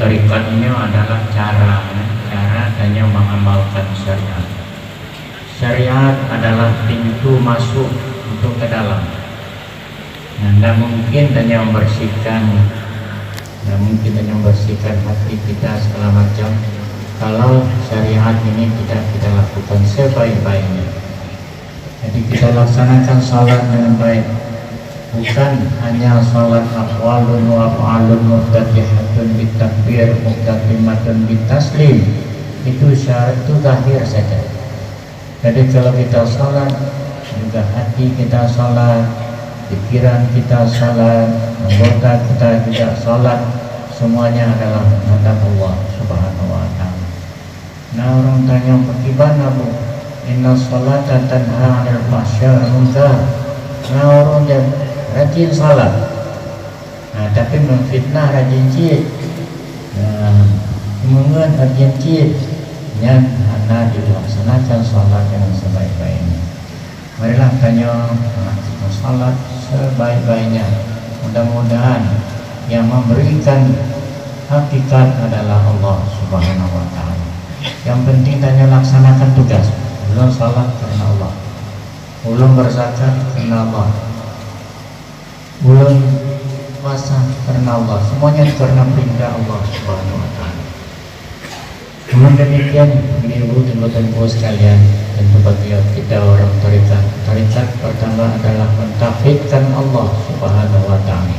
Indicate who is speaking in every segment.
Speaker 1: tarikatnya adalah cara hanya mengamalkan syariat. Syariat adalah pintu masuk untuk ke dalam. Tidak mungkin hanya membersihkan hati kita segala macam kalau syariat ini tidak kita lakukan sebaik-baiknya. Jadi kita laksanakan salat dengan baik, bukan hanya salat aqwalun wa af'alun muftatihatun bitakbir muftatimatun bitaslim. Itu syarat, itu zahir saja. Jadi kalau kita salat, juga hati kita salat, pikiran kita salat, anggota kita juga salat, semuanya adalah menghadap Allah Subhanahu wa ta'ala. Nah, orang tanya bagaimana Bu? Inna sholata tanha 'anil fahsya'i wal munkar. Nah, orang yang rajin salat, tapi memfitnah rajin cid, mengen rajin cid, anda dilaksanakan salat dengan sebaik-baiknya. Marilah tanya salat sebaik-baiknya. Mudah-mudahan yang memberikan hakikat adalah Allah Subhanahu wa ta'ala. Yang penting tanya laksanakan tugas. Belum salat karena Allah, belum berzakat karena Allah, belum puasa karena Allah, semuanya karena perintah Allah Subhanahu wa ta'ala. Namun demikian, ibu dan bapak sekalian, tentu bagi kita orang tarikat pertama adalah mentauhidkan Allah Subhanahu wa ta'ala.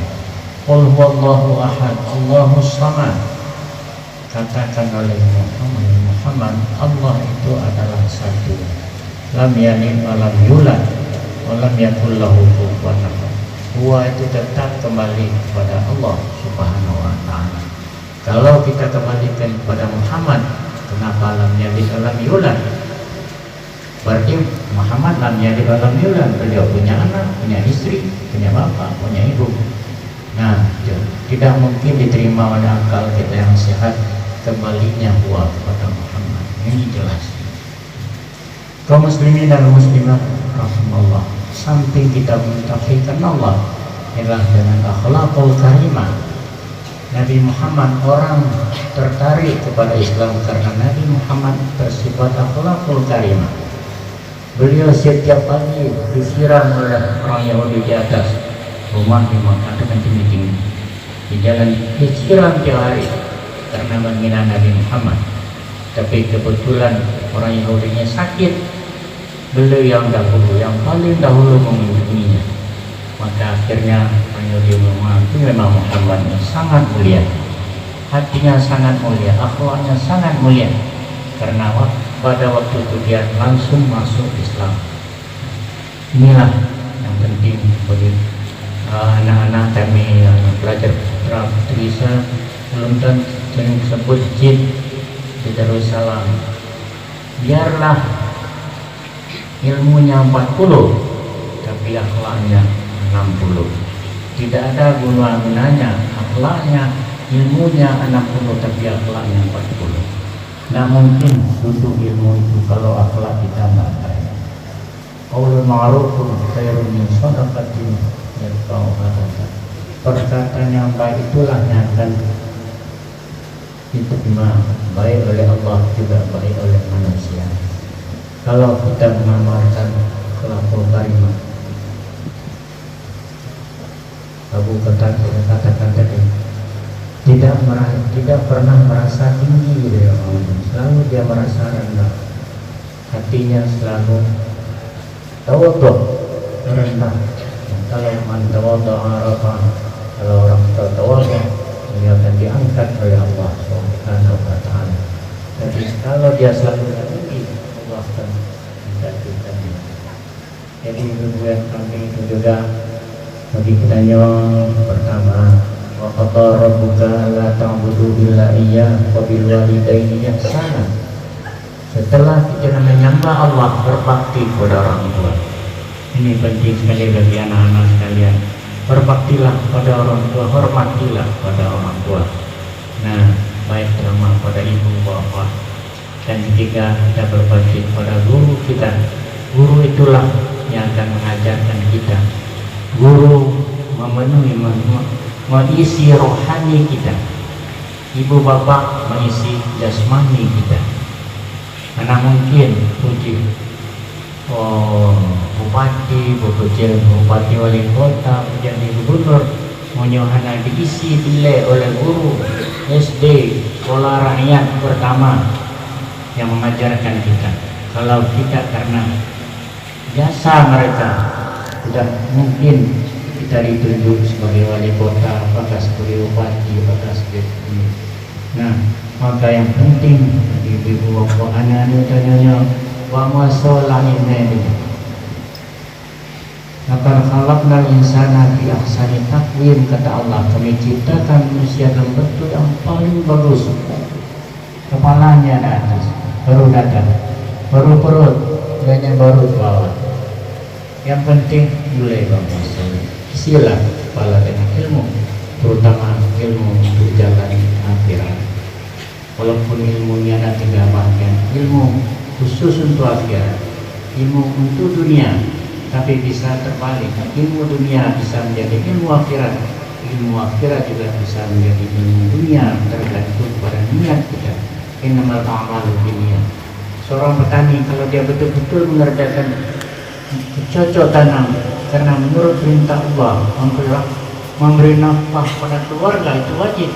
Speaker 1: Qul huwallahu ahad, Allahus samad. Katakan oleh Muhammad, Allah itu adalah satu. Lam yalid wa lam yulad wa lam yakul lahu kufuwan ahad. Huwa itu tetap kembali kepada Allah Subhanahu wa ta'ala. Kalau kita kembalikan kepada Muhammad, kenapa lam yalid wa lam yulad? Berarti Muhammad lam yalid wa lam yulad, beliau punya anak, punya istri, punya bapak, punya ibu. Nah, tidak mungkin diterima oleh akal kita yang sehat kembalinya huwa kepada Muhammad. Ini jelas. Kaum muslimin dan muslimat rahimallah, samping kita mentauhidkan Allah ialah dengan akhlakul karimah. Nabi Muhammad, orang tertarik kepada Islam karena Nabi Muhammad bersifat akhlakul karimah. Beliau setiap pagi disiram oleh orang Yahudi di atas rumah di Makkah dengan tinggi-tinggi, di jalan disiram tiap hari karena menghina Nabi Muhammad. Tapi kebetulan orang Yahudinya sakit, beliau yang paling dahulu mengunjunginya. Maka akhirnya orang Yahudi mengakui memang Muhammad sangat mulia, hatinya sangat mulia, akhlaknya sangat mulia, karena pada waktu itu dia langsung masuk Islam. Inilah yang penting bagi anak-anak kami yang belajar Trisha belum sering sebut jid di Darussalam. Biarlah ilmunya 40 tapi akhlaknya 60. Tidak ada gunanya akhlaknya, ilmunya 60 tapi akhlaknya 40. Tidak mungkin duduk ilmu itu kalau akhlak kita tidak baik. Qaulun ma'rufun khairun min shadaqatin yatba'uha adhan. Perkataan yang baik itulah yang akan diterima baik oleh Allah juga baik oleh manusia. Kalau kita mengamalkan akhlakul karimah, Abu katakan tadi, tidak pernah merasa tinggi dari orang, selalu dia merasa rendah, hatinya selalu tawadhu, rendah. Kalau man tawadhu'a rafa'a, kalau orang tawadhu dia akan diangkat oleh Allah Subhanahu wa ta'ala. Jadi kalau dia selalu tinggi, Allah akan menjadikan dia. Jadi tujuan kami itu juga bagi kita yang pertama, wa qada rabbuka alla ta'budu illa iyyah wa bil walidaini ihsana. Setelah kita menyembah Allah, berbakti kepada orang tua. Ini penting sekali bagi anak-anak sekalian. Berbaktilah pada orang tua, hormatilah pada orang tua. Nah, baik terutama pada ibu bapak. Dan ketiga, kita berbakti pada guru kita. Guru itulah yang akan mengajarkan kita. Guru memenuhi, mengisi rohani kita. ibu bapak mengisi jasmani kita. Mana mungkin puji bupati, bupati wali kota, menjadi gubernur, menyohana diisi bilai oleh guru SD, sekolah rakyat pertama yang mengajarkan kita. Kalau tidak karena jasa mereka, tidak mungkin kita ditunjuk sebagai wali kota, apakah sebagai bupati, apakah sebagai ini. Nah, maka yang penting ibu bapak anak-anak tanya wa masalah ini. Maka khalaqnal insana fi ahsani taqwim, kata Allah, kami ciptakan manusia dalam bentuk yang paling bagus. Kepalanya ada atas, baru dada, baru perut, banyak baru bawah. Yang penting mulai bangsa. Isilah kepala dengan ilmu, terutama ilmu untuk jalan akhirat. Walaupun ilmunya ada 3 bagian, ilmu khusus untuk akhirat, ilmu untuk dunia, tapi bisa terbalik. Ilmu dunia bisa menjadi ilmu akhirat, ilmu akhirat juga bisa menjadi ilmu dunia, tergantung pada niat kita. Innamal a'malu binniyat. Seorang petani kalau dia betul-betul mengerjakan cocok tanam karena menurut perintah Allah, memberi nafkah pada keluarga, itu wajib.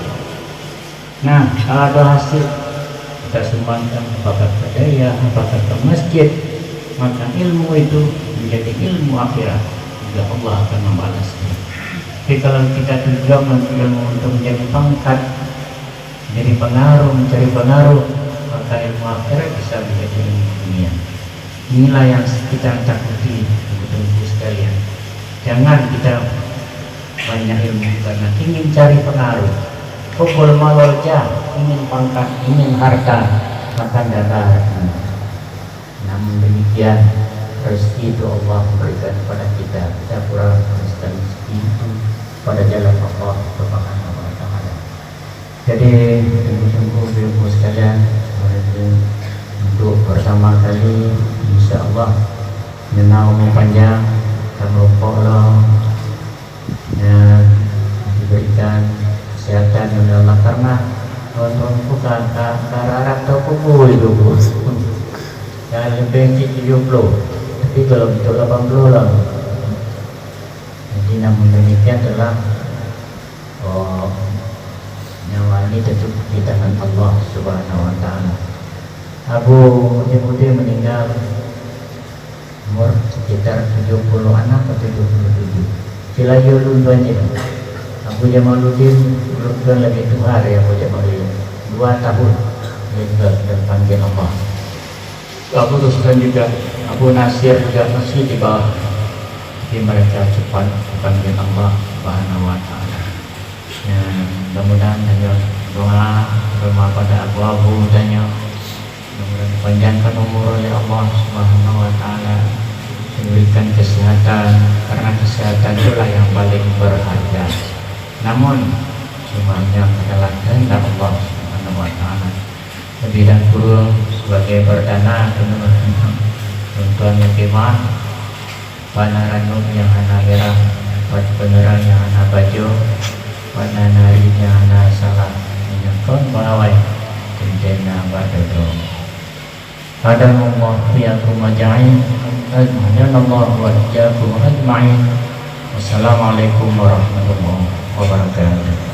Speaker 1: Nah, kalau ada hasil kita sumbangkan apakah ke daya, apakah ke masjid, maka ilmu itu menjadi ilmu akhirat, juga Allah akan membalasnya. Tapi kalau kita tujuan ilmu untuk menjadi pangkat, menjadi pengaruh, mencari pengaruh, maka ilmu akhirat bisa menjadi ilmu dunia. Inilah yang kita takuti, teman-teman sekalian. Jangan kita banyak ilmu karena ingin cari pengaruh, kubul malolja, ingin pangkat, ingin harta, maka tidak. Namun demikian, rezeki itu Allah memberikan kepada kita. Kita kurang meneruskan rezeki itu pada jalan Allah Subhanahu wa Ta'ala. Jadi sungguh-sungguh ilmu sekalian, untuk pertama kali insya Allah menau panjang kamu Allah dan diberikan kesehatan yang Allah, karena orang bukan karena atau kubu itu yang lebih 70, tapi kalau untuk 80 lah. Jadi namun demikian adalah nyawa ini tentu di tangan Allah Subhanahu wa Ta'ala. Abu Muti meninggal umur sekitar 76 atau 77. Silayulun banjir. Abu Jamaluddin belum lagi tua ya, Abu Jamaluddin 2 tahun dia juga sudah panggil Allah. Abu Ruslan juga, Abu Nasir juga masih di bawah, tapi mereka cepat panggil Allah Subhanahu wa Ta'ala. Mudah-mudahan hanya doa pada Abu tanya, mudah-mudahan dipanjangkan umur oleh Allah Subhanahu wa Ta'ala, diberikan kesehatan, karena kesehatan itulah yang paling berharga. Namun semuanya adalah kehendak Allah Subhanahu wa Ta'ala. Lebih dahulu sebagai perdana tuan Yakiman Panaranum yang hana irah, buat penerang yang hana baju, pada narinya hana salah menyekon balawai kentena badodo. Ada Allah fiyakum ajma'in, adhana Allah wa iyyakum ajma'in. Wassalamualaikum warahmatullahi wabarakatuh.